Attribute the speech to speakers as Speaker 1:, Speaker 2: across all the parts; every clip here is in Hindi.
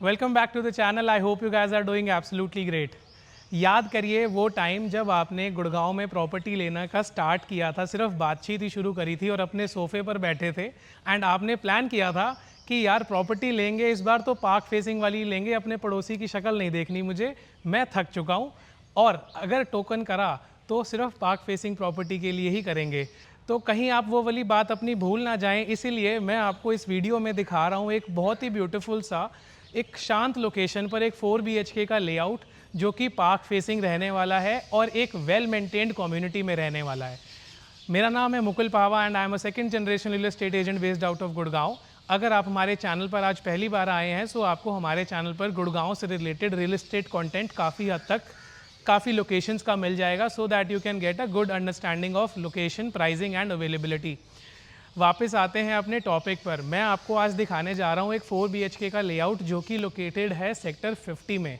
Speaker 1: Welcome back to the channel. I hope you guys are doing absolutely great. याद करिए वो टाइम जब आपने गुड़गांव में प्रॉपर्टी लेना का स्टार्ट किया था, सिर्फ बातचीत ही शुरू करी थी और अपने सोफे पर बैठे थे एंड आपने प्लान किया था कि यार प्रॉपर्टी लेंगे इस बार तो पार्क फेसिंग वाली लेंगे, अपने पड़ोसी की शक्ल नहीं देखनी मुझे, मैं थक चुका हूँ और अगर टोकन करा तो सिर्फ पार्क फेसिंग प्रॉपर्टी के लिए ही करेंगे। तो कहीं आप वो वाली बात अपनी भूल ना जाएं, इसीलिए मैं आपको इस वीडियो में दिखा रहा हूँ एक बहुत ही ब्यूटीफुल सा एक शांत लोकेशन पर एक 4 BHK का लेआउट जो कि पार्क फेसिंग रहने वाला है और एक वेल मेंटेन्ड कम्युनिटी में रहने वाला है। मेरा नाम है Mukul Pawa and I am a second generation real estate agent based out of Gurgaon. अगर आप हमारे चैनल पर आज पहली बार आए हैं तो आपको हमारे चैनल पर गुड़गांव से रिलेटेड रियल एस्टेट कंटेंट काफ़ी हद तक काफ़ी लोकेशंस का मिल जाएगा, so that you can get a good understanding of location, pricing and availability. वापस आते हैं अपने टॉपिक पर। मैं आपको आज दिखाने जा रहा हूँ एक 4 BHK का लेआउट जो कि लोकेटेड है सेक्टर 50 में।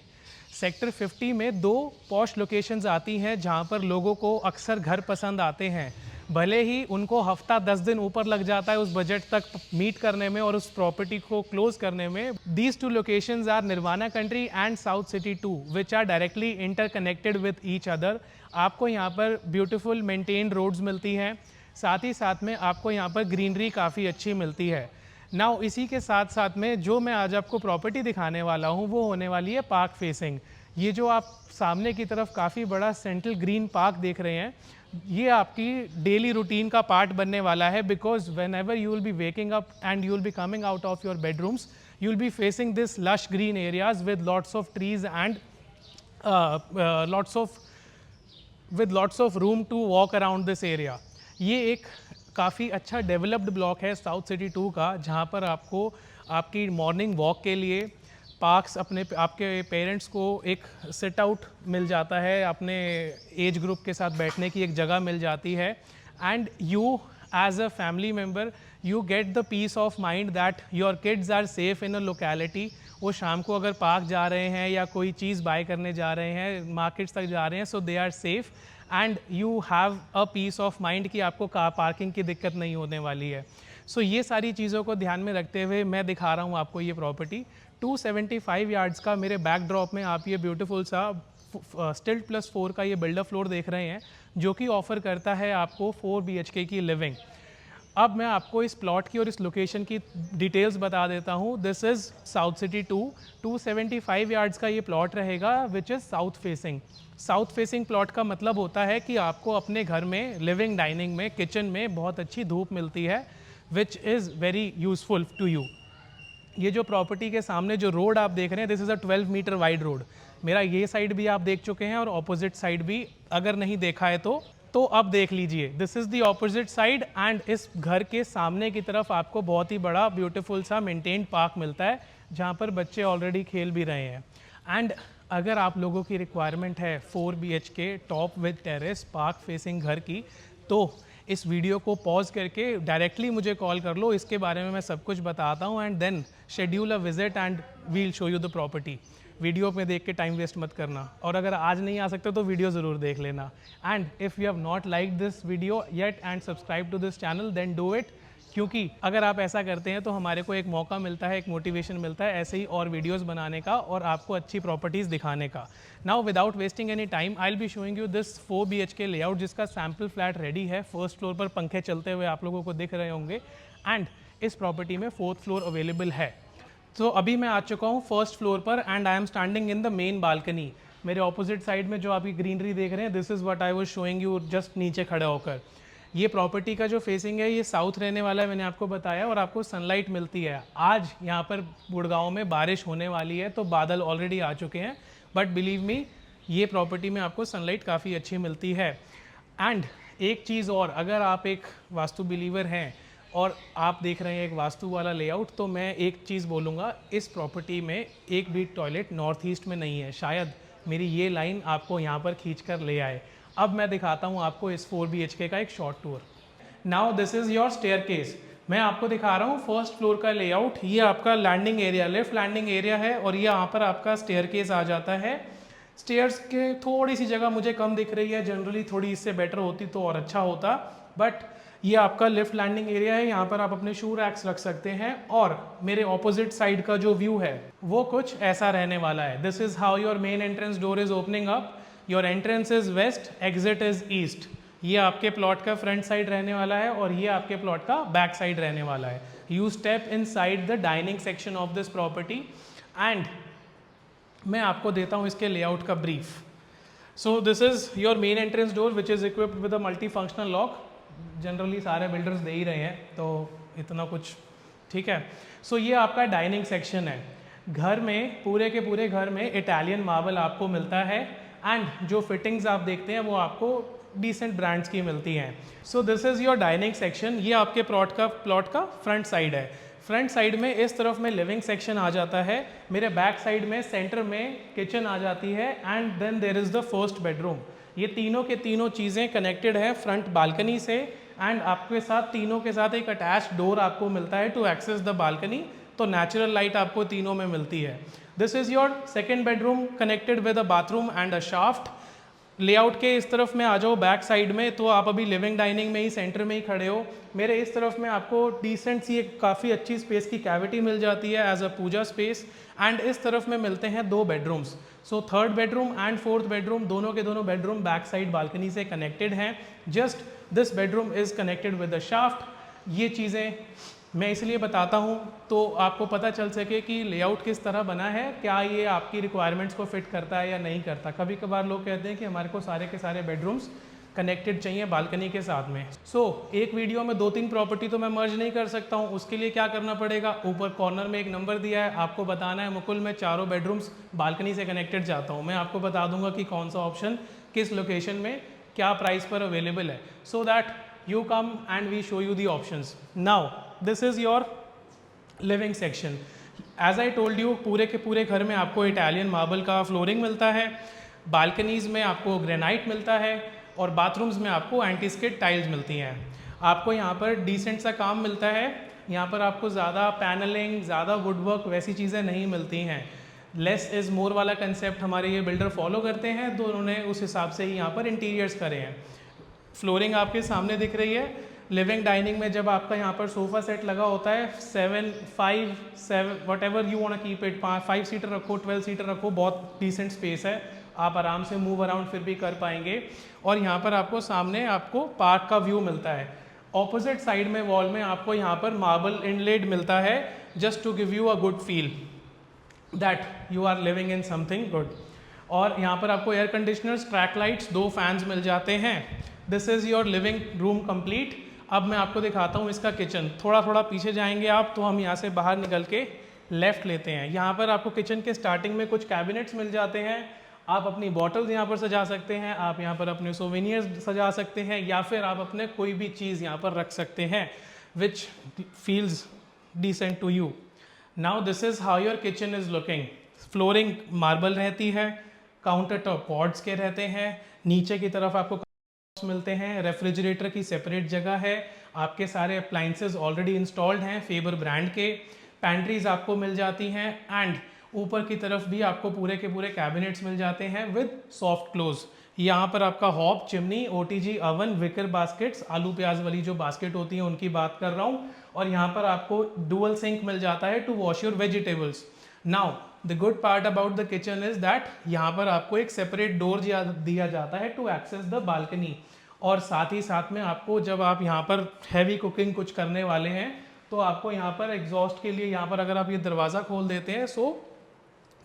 Speaker 1: सेक्टर 50 में दो पॉश लोकेशंस आती हैं जहाँ पर लोगों को अक्सर घर पसंद आते हैं, भले ही उनको हफ्ता 10 दिन ऊपर लग जाता है उस बजट तक मीट करने में और उस प्रॉपर्टी को क्लोज करने में। These two locations are Nirvana Country and South city 2 which are directly interconnected with each other. आपको यहाँ पर ब्यूटीफुल मेंटेन्ड रोड्स मिलती हैं, साथ ही साथ में आपको यहाँ पर ग्रीनरी काफ़ी अच्छी मिलती है। नाउ इसी के साथ साथ में जो मैं आज आपको प्रॉपर्टी दिखाने वाला हूँ वो होने वाली है पार्क फेसिंग। ये जो आप सामने की तरफ काफ़ी बड़ा सेंट्रल ग्रीन पार्क देख रहे हैं, ये आपकी डेली रूटीन का पार्ट बनने वाला है, because whenever you will be waking up and you will be coming out of your bedrooms, you will be facing this lush green areas with lots of trees and lots of room to walk around this area. ये एक काफ़ी अच्छा डेवलप्ड ब्लॉक है साउथ सिटी 2 का, जहाँ पर आपको आपकी मॉर्निंग वॉक के लिए पार्क्स, अपने आपके पेरेंट्स को एक सिट आउट मिल जाता है, अपने एज ग्रुप के साथ बैठने की एक जगह मिल जाती है and you as a family member you get the peace of mind that your kids are safe in a locality. वो शाम को अगर पार्क जा रहे हैं या कोई चीज़ बाय करने जा रहे हैं, मार्केट्स तक जा रहे हैं, so they are safe and you have a piece of mind कि आपको कार पार्किंग की दिक्कत नहीं होने वाली है। सो ये सारी चीज़ों को ध्यान में रखते हुए मैं दिखा रहा हूँ आपको ये प्रॉपर्टी 275 यार्ड्स का। मेरे बैकड्रॉप में आप ये ब्यूटीफुल सा स्टिल्ट प्लस 4 का ये बिल्डर फ्लोर देख रहे हैं जो कि ऑफर करता है आपको 4 BHK की लिविंग। अब मैं आपको इस प्लॉट की और इस लोकेशन की डिटेल्स बता देता हूँ। This is south city 2, 275 yards का ये प्लॉट रहेगा which is south facing. South facing plot का मतलब होता है कि आपको अपने घर में लिविंग, डाइनिंग में, किचन में बहुत अच्छी धूप मिलती है which is very useful to you. ये जो प्रॉपर्टी के सामने जो रोड आप देख रहे हैं, this is a 12 metre wide road. मेरा ये साइड भी आप देख चुके हैं और ऑपोजिट साइड भी अगर नहीं देखा है तो अब देख लीजिए। This is the opposite side and इस घर के सामने की तरफ आपको बहुत ही बड़ा ब्यूटीफुल सा मेंटेन्ड पार्क मिलता है जहाँ पर बच्चे ऑलरेडी खेल भी रहे हैं। एंड अगर आप लोगों की रिक्वायरमेंट है 4 BHK top with terrace park facing घर की, तो इस वीडियो को पॉज करके डायरेक्टली मुझे कॉल कर लो, इसके बारे में मैं सब कुछ बताता हूँ and then schedule a visit and we'll show you the property. Video में देख के टाइम वेस्ट मत करना, और अगर आज नहीं आ सकते तो वीडियो ज़रूर देख लेना। And if you have not like this video yet and subscribe to this channel then do it, क्योंकि अगर आप ऐसा करते हैं तो हमारे को एक मौका मिलता है, एक मोटिवेशन मिलता है ऐसे ही और वीडियोस बनाने का और आपको अच्छी प्रॉपर्टीज़ दिखाने का। Now without wasting any time I will be showing you this 4 BHK layout जिसका सैम्पल फ्लैट रेडी है। फर्स्ट फ्लोर पर पंखे चलते हुए आप लोगों को दिख रहे होंगे एंड इस प्रॉपर्टी में 4th फ्लोर अवेलेबल है। तो अभी मैं आ चुका हूँ फर्स्ट फ्लोर पर and I am standing in the main balcony. मेरे ऑपोजिट साइड में जो आप ये ग्रीनरी देख रहे हैं, this is what I was showing you just नीचे खड़े होकर। ये प्रॉपर्टी का जो फेसिंग है ये साउथ रहने वाला है, मैंने आपको बताया, और आपको सनलाइट मिलती है। आज यहाँ पर गुड़गांव में बारिश होने वाली है तो बादल ऑलरेडी आ चुके हैं, बट बिलीव मी ये प्रॉपर्टी में आपको सनलाइट काफ़ी अच्छी मिलती है। एंड एक चीज़ और, अगर आप एक वास्तु बिलीवर हैं और आप देख रहे हैं एक वास्तु वाला लेआउट, तो मैं एक चीज़ बोलूँगा, इस प्रॉपर्टी में एक भी टॉयलेट नॉर्थ ईस्ट में नहीं है। शायद मेरी ये लाइन आपको यहाँ पर खींच कर ले आए। अब मैं दिखाता हूँ आपको इस 4 BHK का एक short tour. Now this is your staircase. मैं आपको दिखा रहा हूँ फर्स्ट फ्लोर का लेआउट। ये आपका landing area, left landing area है और ये यहाँ पर आपका स्टेयरकेस आ जाता है। स्टेयर्स के थोड़ी सी जगह मुझे कम दिख रही है, जनरली थोड़ी इससे बेटर होती तो और अच्छा होता, बट ये आपका लिफ्ट लैंडिंग एरिया है, यहाँ पर आप अपने शू रैक्स रख सकते हैं। और मेरे ऑपोजिट साइड का जो व्यू है वो कुछ ऐसा रहने वाला है। This is how your main entrance door is opening up. Your entrance is west, exit is east. ये आपके प्लॉट का फ्रंट साइड रहने वाला है और ये आपके प्लॉट का बैक साइड रहने वाला है। You step in side the dining section of this property and मैं आपको देता हूँ इसके लेआउट का brief. So this is your main entrance door which is equipped with a multi functional lock. Generally सारे बिल्डर्स दे ही रहे हैं तो इतना कुछ ठीक है। सो ये आपका डाइनिंग सेक्शन है। घर में पूरे के पूरे घर में इटालियन मार्बल आपको मिलता है एंड जो फिटिंग्स आप देखते हैं वो आपको डिसेंट ब्रांड्स की मिलती हैं। सो this is your dining section. ये आपके प्लॉट का फ्रंट साइड है। फ्रंट साइड में इस तरफ में लिविंग सेक्शन आ जाता है। मेरे बैक साइड में सेंटर में किचन आ जाती है and then there is the first bedroom. ये तीनों के तीनों चीज़ें कनेक्टेड है फ्रंट बालकनी से एंड आपके साथ तीनों के साथ एक अटैच डोर आपको मिलता है टू एक्सेस द बालकनी। तो नेचुरल लाइट आपको तीनों में मिलती है। This is your second bedroom connected with a bathroom and a shaft. Layout के इस तरफ में आ जाओ बैक साइड में तो आप अभी लिविंग डाइनिंग में ही सेंटर में ही खड़े हो। मेरे इस तरफ में आपको डिसेंट सी एक काफ़ी अच्छी स्पेस की कैविटी मिल जाती है as a puja space and इस तरफ में मिलते हैं 2 bedrooms. So third bedroom and fourth bedroom दोनों के दोनों बेडरूम बैक साइड बालकनी से कनेक्टेड हैं। Just this bedroom is connected with the shaft. ये चीज़ें मैं इसलिए बताता हूँ तो आपको पता चल सके कि लेआउट किस तरह बना है, क्या ये आपकी रिक्वायरमेंट्स को फिट करता है या नहीं करता। कभी कभार लोग कहते हैं कि हमारे को सारे के सारे बेडरूम्स कनेक्टेड चाहिए बालकनी के साथ में। एक वीडियो में 2-3 प्रॉपर्टी तो मैं मर्ज नहीं कर सकता हूँ। उसके लिए क्या करना पड़ेगा, ऊपर कॉर्नर में एक नंबर दिया है, आपको बताना है मुकुल मैं चारों बेडरूम्स बालकनी से कनेक्टेड चाहता हूँ। मैं आपको बता दूंगा कि कौन सा ऑप्शन किस लोकेशन में क्या प्राइस पर अवेलेबल है, so that you come and we show you the options. Now this is your living section. As I told you पूरे के पूरे घर में आपको इटालियन मार्बल का फ्लोरिंग मिलता है, बालकनीज में आपको ग्रेनाइट मिलता है और बाथरूम्स में आपको एंटी स्किड टाइल्स मिलती हैं। आपको यहाँ पर डिसेंट सा काम मिलता है। यहाँ पर आपको ज़्यादा पैनलिंग, ज़्यादा वुडवर्क वैसी चीज़ें नहीं मिलती हैं। लेस इज़ मोर वाला कंसेप्ट हमारे ये बिल्डर फॉलो करते हैं तो उन्होंने उस हिसाब से ही यहाँ पर इंटीरियर्स करे हैं। फ्लोरिंग आपके सामने दिख रही है। लिविंग डाइनिंग में जब आपका यहाँ पर सोफ़ा सेट लगा होता है 7 what ever you want keep it, 5 seater रखो, 12 सीटर रखो, बहुत डिसेंट स्पेस है, आप आराम से मूव अराउंड फिर भी कर पाएंगे। और यहाँ पर आपको सामने आपको पार्क का व्यू मिलता है। ऑपोजिट साइड में वॉल में आपको यहाँ पर मार्बल इनलेड मिलता है just to give you a good feel that you are living in something good. और यहाँ पर आपको air conditioners, track lights, 2 fans मिल जाते हैं। This is your living room complete. अब मैं आपको दिखाता हूँ इसका किचन। थोड़ा थोड़ा पीछे जाएंगे आप तो हम यहाँ से बाहर निकल के लेफ़्ट लेते हैं। यहाँ पर आपको किचन के स्टार्टिंग में कुछ कैबिनेट्स मिल जाते हैं। आप अपनी बॉटल्स यहाँ पर सजा सकते हैं, आप यहाँ पर अपने सोवेनियर्स सजा सकते हैं या फिर आप अपने कोई भी चीज़ यहाँ पर रख सकते हैं which feels decent to you. Now this is how your kitchen is looking. Flooring marble रहती है, काउंटर टॉप पॉट्स के रहते हैं, नीचे की तरफ आपको मिलते हैं, रेफ्रिजरेटर की सेपरेट जगह है, आपके सारे अप्लाइंसेस ऑलरेडी इंस्टॉल्ड हैं फेबर ब्रांड के, पैंट्रीज आपको मिल जाती हैं एंड ऊपर की तरफ भी आपको पूरे के पूरे कैबिनेट्स मिल जाते हैं विद सॉफ्ट क्लोज। यहाँ पर आपका hob, chimney, OTG oven, wicker baskets, आलू प्याज वाली जो बास्केट होती है उनकी बात कर रहा हूँ। और यहाँ पर आपको डुअल सिंक मिल जाता है to wash your vegetables. Now the good part about the kitchen is that यहाँ पर आपको एक सेपरेट डोर दिया जाता है टू एक्सेस द बालकनी। और साथ ही साथ में आपको जब आप यहाँ पर हैवी कुकिंग कुछ करने वाले हैं तो आपको यहाँ पर एग्जॉस्ट के लिए यहाँ पर अगर आप ये दरवाज़ा खोल देते हैं, सो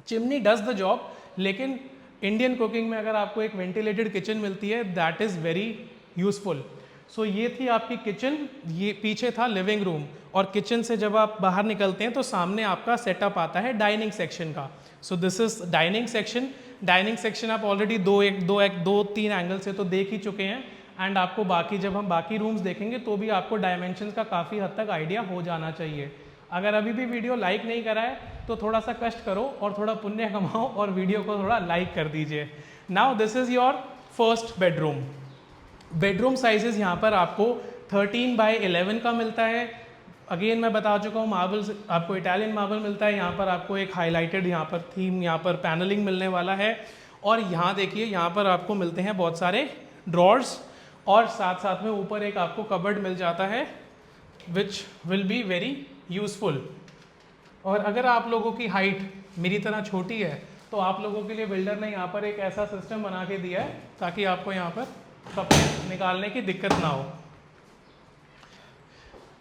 Speaker 1: चिमनी डज द जॉब। लेकिन इंडियन कुकिंग में अगर आपको एक वेंटिलेटेड किचन मिलती है दैट इज़ वेरी यूजफुल। सो ये थी आपकी किचन, ये पीछे था लिविंग रूम। और किचन से जब आप बाहर निकलते हैं तो सामने आपका सेटअप आता है डाइनिंग सेक्शन का। So this is dining section. Dining section आप ऑलरेडी 2-3 एंगल से तो देख ही चुके हैं एंड आपको बाकी जब हम बाकी रूम्स देखेंगे तो भी आपको डायमेंशंस का काफ़ी हद तक आइडिया हो जाना चाहिए। अगर अभी भी वीडियो लाइक नहीं करा है तो थोड़ा सा कष्ट करो और थोड़ा पुण्य कमाओ और वीडियो को थोड़ा लाइक कर दीजिए। Now this is your first bedroom. Bedroom sizes यहाँ पर आपको 13x11 का मिलता है। अगेन मैं बता चुका हूँ मार्बल्स आपको इटालियन मार्बल मिलता है। यहाँ पर आपको एक हाईलाइटेड यहाँ पर थीम, यहाँ पर पैनलिंग मिलने वाला है। और यहाँ देखिए यहाँ पर आपको मिलते हैं बहुत सारे ड्रॉर्स और साथ साथ में ऊपर एक आपको कबर्ड मिल जाता है which will be very useful. और अगर आप लोगों की हाइट मेरी तरह छोटी है तो आप लोगों के लिए बिल्डर ने यहाँ पर एक ऐसा सिस्टम बना के दिया है ताकि आपको यहाँ पर कपड़े निकालने की दिक्कत ना हो।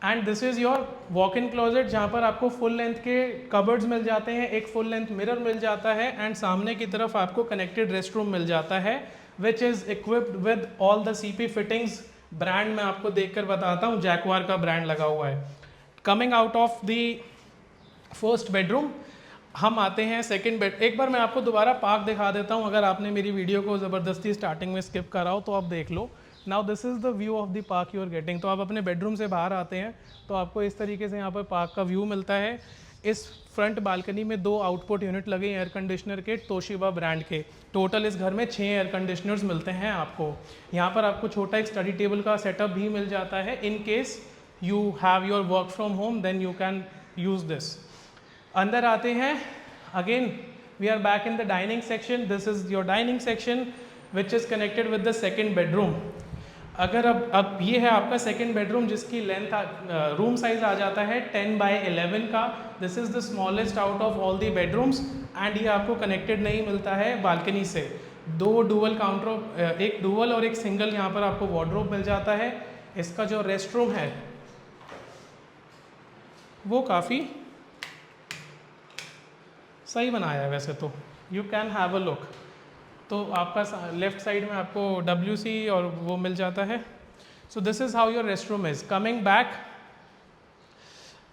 Speaker 1: And this is your walk in closet जहाँ पर आपको फुल लेंथ के कबर्ड्स मिल जाते हैं, एक फुल लेंथ मिरर मिल जाता है एंड सामने की तरफ आपको कनेक्टेड रेस्ट रूम मिल जाता है which is equipped with all the CP fittings. Brand मैं आपको देखकर बताता हूँ, जैक्वार का ब्रांड लगा हुआ है। Coming out of the first bedroom हम आते हैं सेकंड बेड। एक बार मैं आपको दोबारा पार्क दिखा देता हूँ, अगर आपने मेरी वीडियो को ज़बरदस्ती स्टार्टिंग में स्किप करा हो तो आप देख लो। Now this is the view of the park you are getting. तो आप अपने बेडरूम से बाहर आते हैं तो आपको इस तरीके से यहाँ पर पार्क का व्यू मिलता है। इस फ्रंट बालकनी में 2 आउटपुट यूनिट लगे एयर कंडीशनर के, तोशिबा ब्रांड के। टोटल इस घर में 6 एयर कंडीशनर्स मिलते हैं आपको। यहाँ पर आपको छोटा एक स्टडी टेबल का सेटअप भी मिल जाता है। In case you have your work from home then you can use this. अंदर आते हैं, again we are back in the dining section. This is your dining section which is connected with the second bedroom. अगर अब ये है आपका सेकेंड बेडरूम जिसकी लेंथ रूम साइज आ जाता है 10x11 का। This is the smallest out of all the bedrooms and ये आपको कनेक्टेड नहीं मिलता है बालकनी से। 2 डुअल काउंटर, एक डुअल और एक सिंगल यहाँ पर आपको वार्डरोब मिल जाता है। इसका जो रेस्ट रूम है वो काफ़ी सही बनाया है वैसे तो, you can have a look. तो आपका लेफ्ट साइड में आपको WC और वो मिल जाता है। So this is how your restroom is. Coming back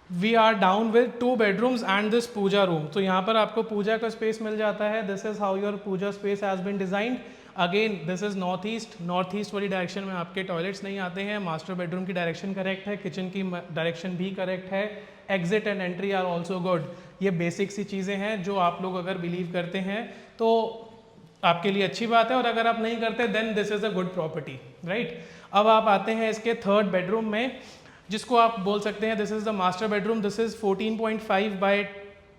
Speaker 1: we are down with 2 bedrooms and this puja room. तो यहाँ पर आपको पूजा का स्पेस मिल जाता है। This is how your puja space has been designed. Again this is north east वाली डायरेक्शन में आपके टॉयलेट्स नहीं आते हैं। मास्टर बेडरूम की डायरेक्शन करेक्ट है, किचन की डायरेक्शन भी करेक्ट है, exit and entry are also good. ये बेसिक सी चीज़ें हैं जो आप लोग अगर बिलीव करते हैं तो आपके लिए अच्छी बात है, और अगर आप नहीं करते then this is a good property, right. अब आप आते हैं इसके थर्ड बेडरूम में, जिसको आप बोल सकते हैं this is the master bedroom. This is 14.5 by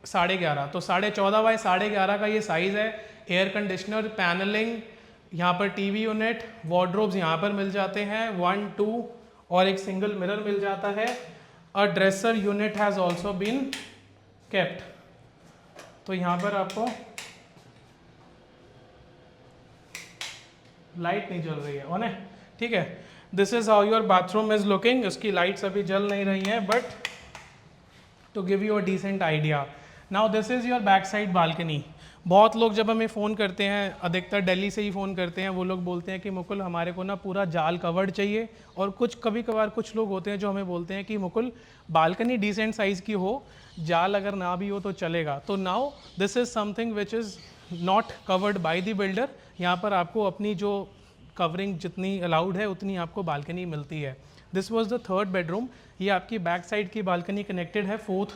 Speaker 1: 11.5, तो 14.5 बाय 11.5 का ये साइज़ है। एयर कंडीशनर, पैनलिंग, यहाँ पर TV यूनिट, वार्डरोब्स यहाँ पर मिल जाते हैं 1, 2 और एक सिंगल मिरर मिल जाता है। A dresser unit has also been kept. तो यहाँ पर आपको लाइट नहीं जल रही है, ऑन है, ठीक है। This is how your bathroom is looking. इसकी लाइट्स अभी जल नहीं रही हैं, but to give you a decent idea. Now this is your back side balcony. बहुत लोग जब हमें फ़ोन करते हैं, अधिकतर दिल्ली से ही फ़ोन करते हैं, वो लोग बोलते हैं कि मुकुल हमारे को ना पूरा जाल कवर्ड चाहिए। और कभी कभार कुछ लोग होते हैं जो हमें बोलते हैं कि मुकुल बालकनी डिसेंट साइज़ की हो, जाल अगर ना भी हो तो चलेगा। तो now this is something which is not covered by the builder. यहाँ पर आपको अपनी जो कवरिंग जितनी अलाउड है उतनी आपको बालकनी मिलती है। This was the third bedroom. ये आपकी बैक साइड की बालकनी कनेक्टेड है 4th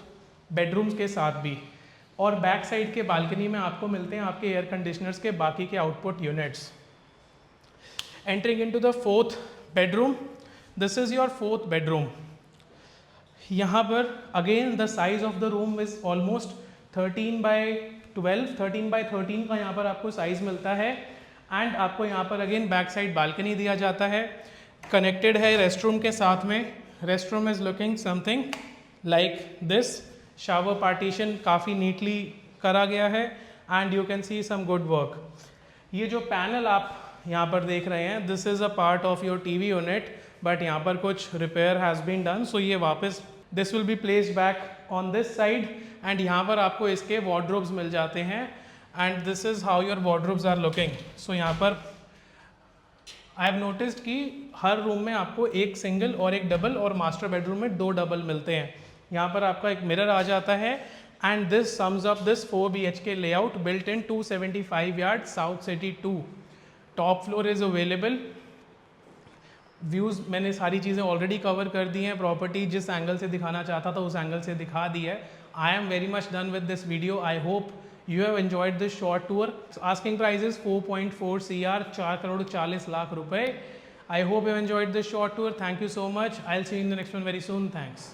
Speaker 1: बेडरूम के साथ भी। और बैक साइड के बालकनी में आपको मिलते हैं आपके एयर कंडीशनर्स के बाकी के output units. Entering into the 4th bedroom, this is your 4th bedroom. यहाँ पर again the size of the room is almost 13x12, 13x13 का यहाँ पर आपको साइज़ मिलता है। एंड आपको यहाँ पर अगेन बैक साइड बालकनी दिया जाता है, कनेक्टेड है रेस्ट रूम के साथ में। Restroom is looking something like this. Shower partition काफ़ी नीटली करा गया है and you can see some good work. ये जो पैनल आप यहाँ पर देख रहे हैं, this is a part of your TV unit, but यहाँ पर कुछ repair has been done, so ये वापस this will be placed back on this side. And यहाँ पर आपको इसके वार्डरोब्स मिल जाते हैं and this is how your wardrobes are looking. So यहाँ पर आई हैव नोटिस्ड कि हर रूम में आपको एक सिंगल और एक डबल, और मास्टर बेडरूम में 2 डबल मिलते हैं। यहाँ पर आपका एक मिरर आ जाता है and this sums up this 4 BHK layout built in 275 yard south city 2। Top floor is available. Views मैंने सारी चीज़ें ऑलरेडी कवर कर दी हैं। प्रॉपर्टी जिस एंगल से दिखाना चाहता था उस एंगल से दिखा दी है। I am very much done with this video. I hope you have enjoyed this short tour. So asking price is 4.4 CR, 4,40,00,000 रुपए. I hope you have enjoyed this short tour. Thank you so much. I'll see you in the next one very soon. Thanks.